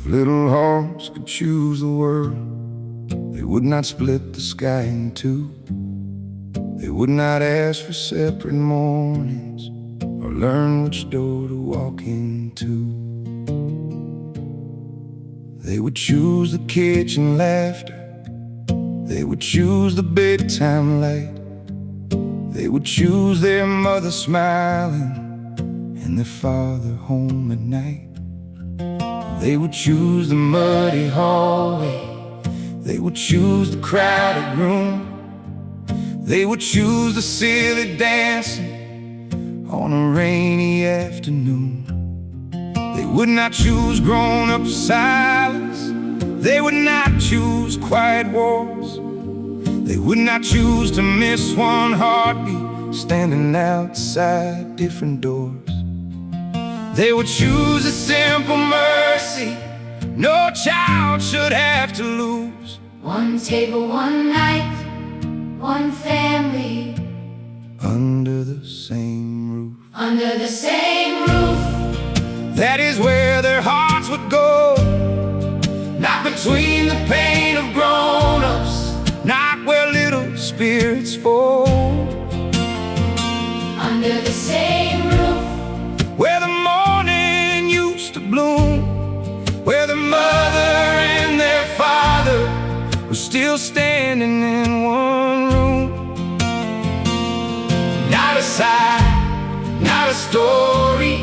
If little hearts could choose the world, they would not split the sky in two. They would not ask for separate mornings or learn which door to walk into. They would choose the kitchen laughter, they would choose the bedtime light, they would choose their mother smiling and their father home at night. They would choose the muddy hallway, they would choose the crowded room, they would choose the silly dancing on a rainy afternoon. They would not choose grown-up silence, they would not choose quiet wars, they would not choose to miss one heartbeat standing outside different doors. They would choose a simple mercy no child should have to lose. One table, one night, one family, under the same roof. under the same roof. That is where their hearts would go, not between the pain of grown-ups, not where little spirits fall. Under the same roof, Where the morning used to bloom, where the mother and their father were still standing in one room. Not a sigh, not a story,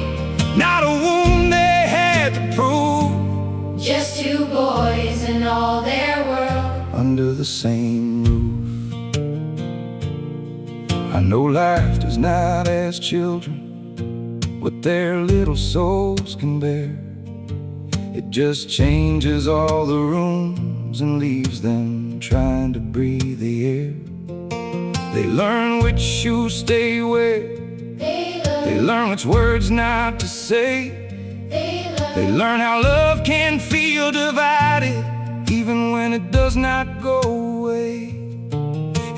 not a wound they had to prove. just two boys in all their world. Under the same roof. I know life does not ask children what their little souls can bear. It just changes all the rooms and leaves them trying to breathe the air. They learn which shoes stay where, they learn which words not to say, they learn how love can feel divided even when it does not go away.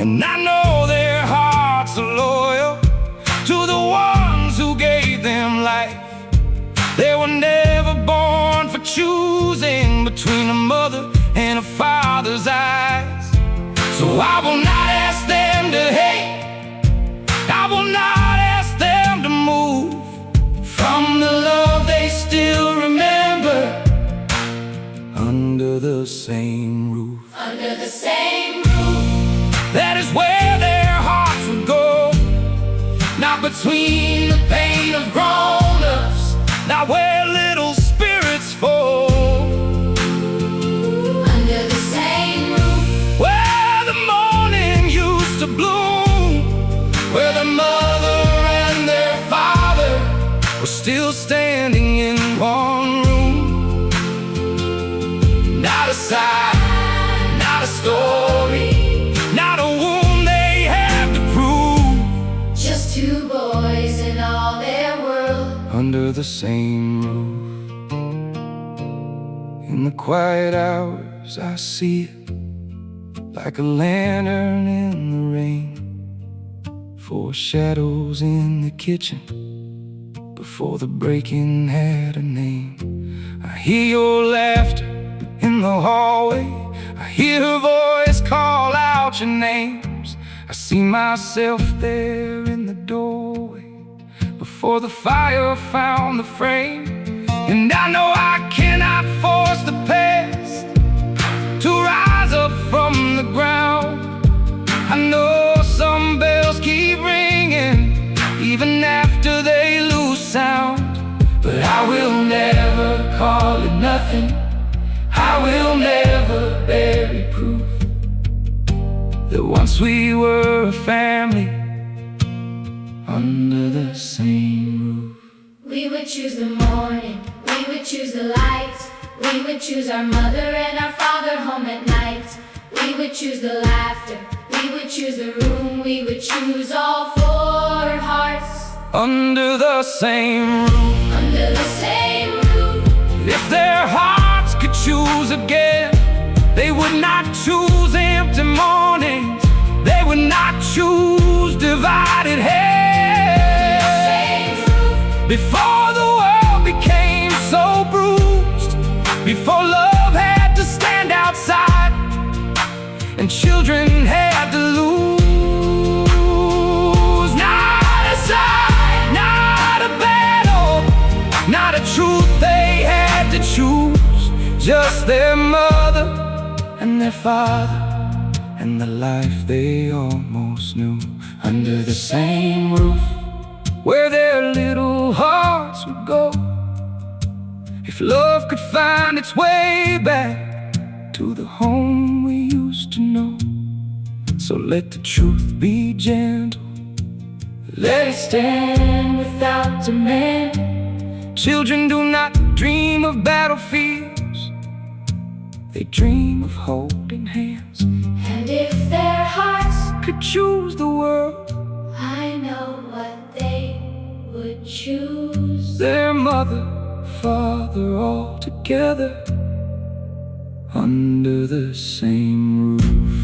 And I know their hearts are loyal to the ones who gave them life. They were never born for choosing between a mother and a father's eyes. So I will not ask them to hate, I will not ask them to move from the love they still remember. Under the same roof, Under the same roof, that is where their hearts would go, not between the pain of grown-ups, not where little spirits fall. under the same roof, Where the morning used to bloom, where the mother and their father were still standing in one room. Not a sigh, not a story, not a wound they have to prove. just two boys in all their world. Under the same roof. In the quiet hours I see it, like a lantern in the rain, four shadows in the kitchen before the break-in had a name. I hear your laughter in the hallway, I hear her voice call out your names. I see myself there in the doorway before the fire found the frame. And I know I cannot force the past to rise up from the ground. I know some bells keep ringing even after they lose sound. But I will never call it nothing, I will never bury proof that once we were a family under the same roof. We would choose the morning, we would choose the light, we would choose our mother and our father home at night. We would choose the laughter, we would choose the room, we would choose all four hearts Under the same roof. under the same roof. If their hearts could choose again, they would not choose empty mornings, they would not choose divided heads. Same roof, Before the world became so bruised, before just their mother and their father, and the life they almost knew, under the same roof where their little hearts would go. If love could find its way back to the home we used to know. So let the truth be gentle, let it stand without demand. Children do not dream of battlefields, they dream of holding hands. And if their hearts could choose the world, I know what they would choose. their mother, father, all together under the same roof.